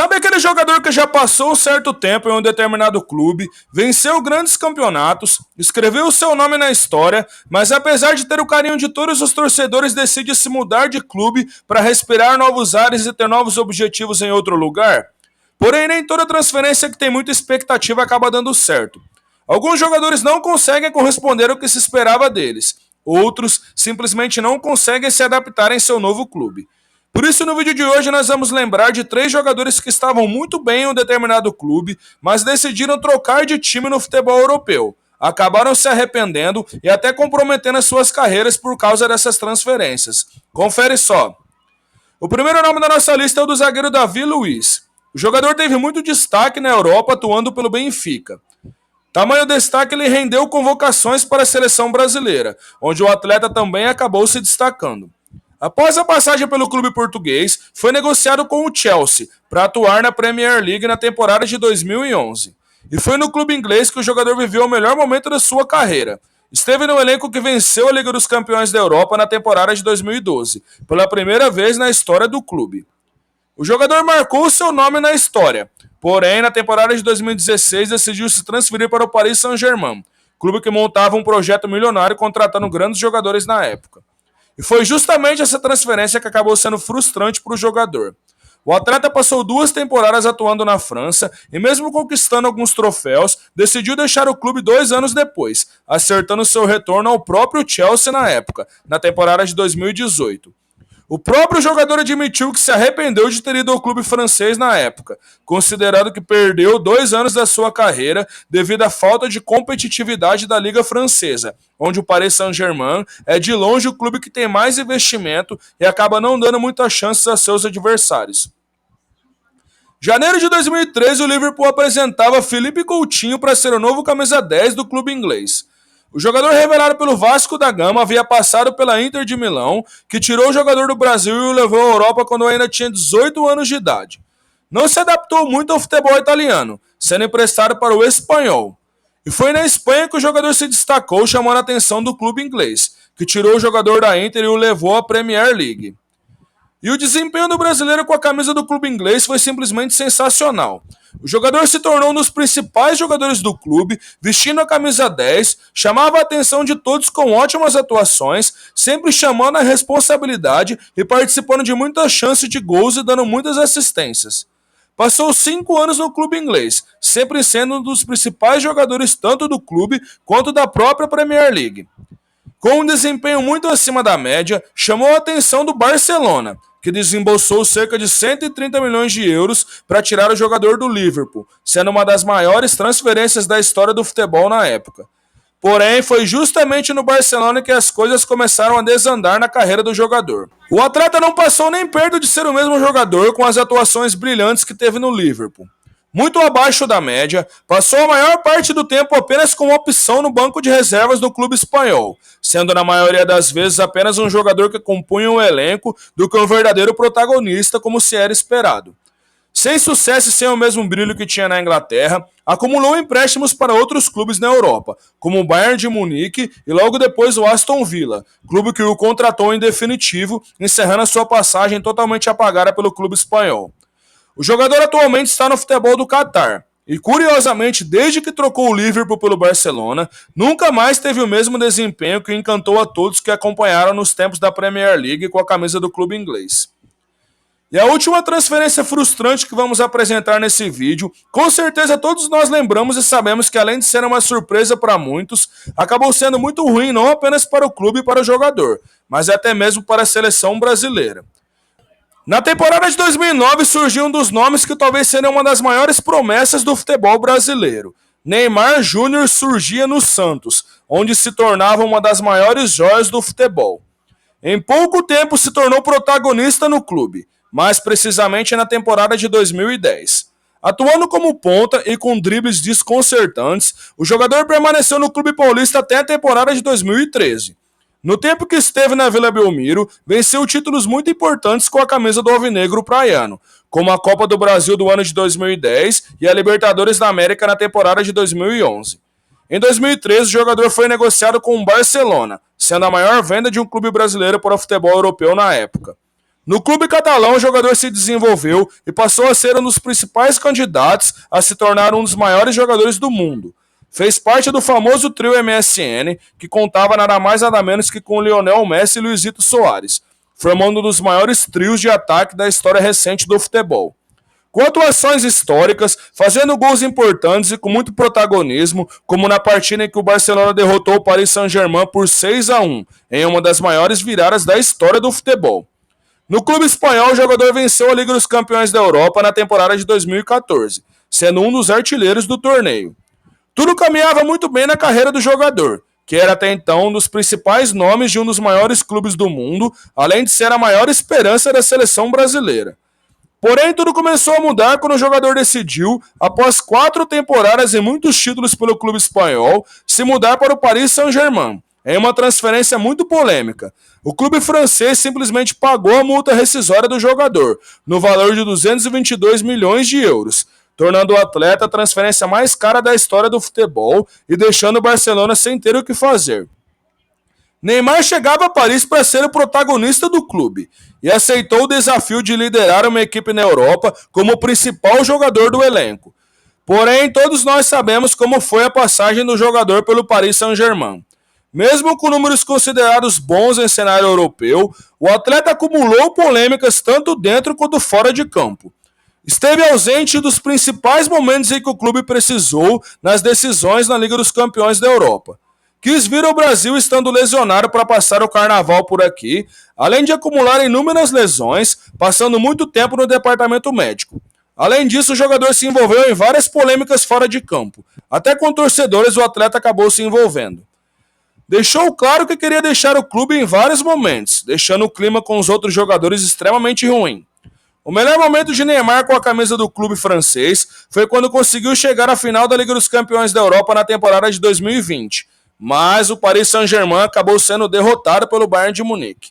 Sabe aquele jogador que já passou um certo tempo em um determinado clube, venceu grandes campeonatos, escreveu seu nome na história, mas apesar de ter o carinho de todos os torcedores, decide se mudar de clube para respirar novos ares e ter novos objetivos em outro lugar? Porém, nem toda transferência que tem muita expectativa acaba dando certo. Alguns jogadores não conseguem corresponder ao que se esperava deles, outros simplesmente não conseguem se adaptar em seu novo clube. Por isso, no vídeo de hoje, nós vamos lembrar de 3 jogadores que estavam muito bem em um determinado clube, mas decidiram trocar de time no futebol europeu. Acabaram se arrependendo e até comprometendo as suas carreiras por causa dessas transferências. Confere só. O primeiro nome da nossa lista é o do zagueiro Davi Luiz. O jogador teve muito destaque na Europa, atuando pelo Benfica. Tamanho destaque, ele rendeu convocações para a seleção brasileira, onde o atleta também acabou se destacando. Após a passagem pelo clube português, foi negociado com o Chelsea para atuar na Premier League na temporada de 2011. E foi no clube inglês que o jogador viveu o melhor momento da sua carreira. Esteve no elenco que venceu a Liga dos Campeões da Europa na temporada de 2012, pela primeira vez na história do clube. O jogador marcou seu nome na história, porém na temporada de 2016 decidiu se transferir para o Paris Saint-Germain, clube que montava um projeto milionário contratando grandes jogadores na época. E foi justamente essa transferência que acabou sendo frustrante para o jogador. O atleta passou 2 temporadas atuando na França e, mesmo conquistando alguns troféus, decidiu deixar o clube 2 anos depois, acertando seu retorno ao próprio Chelsea na época, na temporada de 2018. O próprio jogador admitiu que se arrependeu de ter ido ao clube francês na época, considerando que perdeu 2 anos da sua carreira devido à falta de competitividade da Liga Francesa, onde o Paris Saint-Germain é de longe o clube que tem mais investimento e acaba não dando muitas chances a seus adversários. Janeiro de 2013, o Liverpool apresentava Philippe Coutinho para ser o novo camisa 10 do clube inglês. O jogador revelado pelo Vasco da Gama havia passado pela Inter de Milão, que tirou o jogador do Brasil e o levou à Europa quando ainda tinha 18 anos de idade. Não se adaptou muito ao futebol italiano, sendo emprestado para o Espanhol. E foi na Espanha que o jogador se destacou, chamando a atenção do clube inglês, que tirou o jogador da Inter e o levou à Premier League. E o desempenho do brasileiro com a camisa do clube inglês foi simplesmente sensacional. O jogador se tornou um dos principais jogadores do clube, vestindo a camisa 10, chamava a atenção de todos com ótimas atuações, sempre chamando a responsabilidade e participando de muitas chances de gols e dando muitas assistências. Passou 5 anos no clube inglês, sempre sendo um dos principais jogadores tanto do clube quanto da própria Premier League. Com um desempenho muito acima da média, chamou a atenção do Barcelona, que desembolsou cerca de 130 milhões de euros para tirar o jogador do Liverpool, sendo uma das maiores transferências da história do futebol na época. Porém, foi justamente no Barcelona que as coisas começaram a desandar na carreira do jogador. O atleta não passou nem perto de ser o mesmo jogador com as atuações brilhantes que teve no Liverpool. Muito abaixo da média, passou a maior parte do tempo apenas como opção no banco de reservas do clube espanhol, sendo na maioria das vezes apenas um jogador que compunha o elenco do que um verdadeiro protagonista, como se era esperado. Sem sucesso e sem o mesmo brilho que tinha na Inglaterra, acumulou empréstimos para outros clubes na Europa, como o Bayern de Munique e logo depois o Aston Villa, clube que o contratou em definitivo, encerrando a sua passagem totalmente apagada pelo clube espanhol. O jogador atualmente está no futebol do Catar e, curiosamente, desde que trocou o Liverpool pelo Barcelona, nunca mais teve o mesmo desempenho que encantou a todos que acompanharam nos tempos da Premier League com a camisa do clube inglês. E a última transferência frustrante que vamos apresentar nesse vídeo, com certeza todos nós lembramos e sabemos que, além de ser uma surpresa para muitos, acabou sendo muito ruim não apenas para o clube e para o jogador, mas até mesmo para a seleção brasileira. Na temporada de 2009 surgiu um dos nomes que talvez seria uma das maiores promessas do futebol brasileiro. Neymar Júnior surgia no Santos, onde se tornava uma das maiores joias do futebol. Em pouco tempo se tornou protagonista no clube, mais precisamente na temporada de 2010. Atuando como ponta e com dribles desconcertantes, o jogador permaneceu no clube paulista até a temporada de 2013. No tempo que esteve na Vila Belmiro, venceu títulos muito importantes com a camisa do alvinegro praiano, como a Copa do Brasil do ano de 2010 e a Libertadores da América na temporada de 2011. Em 2013, o jogador foi negociado com o Barcelona, sendo a maior venda de um clube brasileiro para o futebol europeu na época. No clube catalão, o jogador se desenvolveu e passou a ser um dos principais candidatos a se tornar um dos maiores jogadores do mundo. Fez parte do famoso trio MSN, que contava nada mais nada menos que com Lionel Messi e Luizito Soares, formando um dos maiores trios de ataque da história recente do futebol. Com atuações históricas, fazendo gols importantes e com muito protagonismo, como na partida em que o Barcelona derrotou o Paris Saint-Germain por 6-1, em uma das maiores viradas da história do futebol. No clube espanhol, o jogador venceu a Liga dos Campeões da Europa na temporada de 2014, sendo um dos artilheiros do torneio. Tudo caminhava muito bem na carreira do jogador, que era até então um dos principais nomes de um dos maiores clubes do mundo, além de ser a maior esperança da seleção brasileira. Porém, tudo começou a mudar quando o jogador decidiu, após 4 temporadas e muitos títulos pelo clube espanhol, se mudar para o Paris Saint-Germain, em uma transferência muito polêmica. O clube francês simplesmente pagou a multa rescisória do jogador, no valor de 222 milhões de euros, tornando o atleta a transferência mais cara da história do futebol e deixando o Barcelona sem ter o que fazer. Neymar chegava a Paris para ser o protagonista do clube e aceitou o desafio de liderar uma equipe na Europa como o principal jogador do elenco. Porém, todos nós sabemos como foi a passagem do jogador pelo Paris Saint-Germain. Mesmo com números considerados bons em cenário europeu, o atleta acumulou polêmicas tanto dentro quanto fora de campo. Esteve ausente dos principais momentos em que o clube precisou nas decisões na Liga dos Campeões da Europa. Quis vir ao Brasil estando lesionado para passar o carnaval por aqui, além de acumular inúmeras lesões, passando muito tempo no departamento médico. Além disso, o jogador se envolveu em várias polêmicas fora de campo. Até com torcedores o atleta acabou se envolvendo. Deixou claro que queria deixar o clube em vários momentos, deixando o clima com os outros jogadores extremamente ruim. O melhor momento de Neymar com a camisa do clube francês foi quando conseguiu chegar à final da Liga dos Campeões da Europa na temporada de 2020. Mas o Paris Saint-Germain acabou sendo derrotado pelo Bayern de Munique.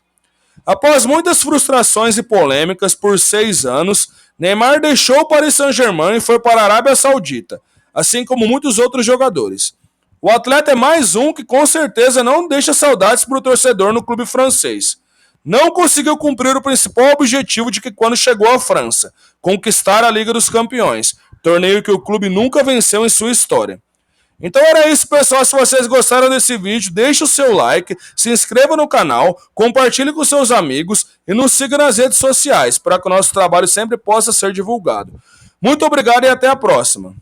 Após muitas frustrações e polêmicas por 6 anos, Neymar deixou o Paris Saint-Germain e foi para a Arábia Saudita, assim como muitos outros jogadores. O atleta é mais um que com certeza não deixa saudades para o torcedor no clube francês. Não conseguiu cumprir o principal objetivo de que quando chegou à França, conquistar a Liga dos Campeões, torneio que o clube nunca venceu em sua história. Então era isso, pessoal. Se vocês gostaram desse vídeo, deixe o seu like, se inscreva no canal, compartilhe com seus amigos e nos siga nas redes sociais para que o nosso trabalho sempre possa ser divulgado. Muito obrigado e até a próxima.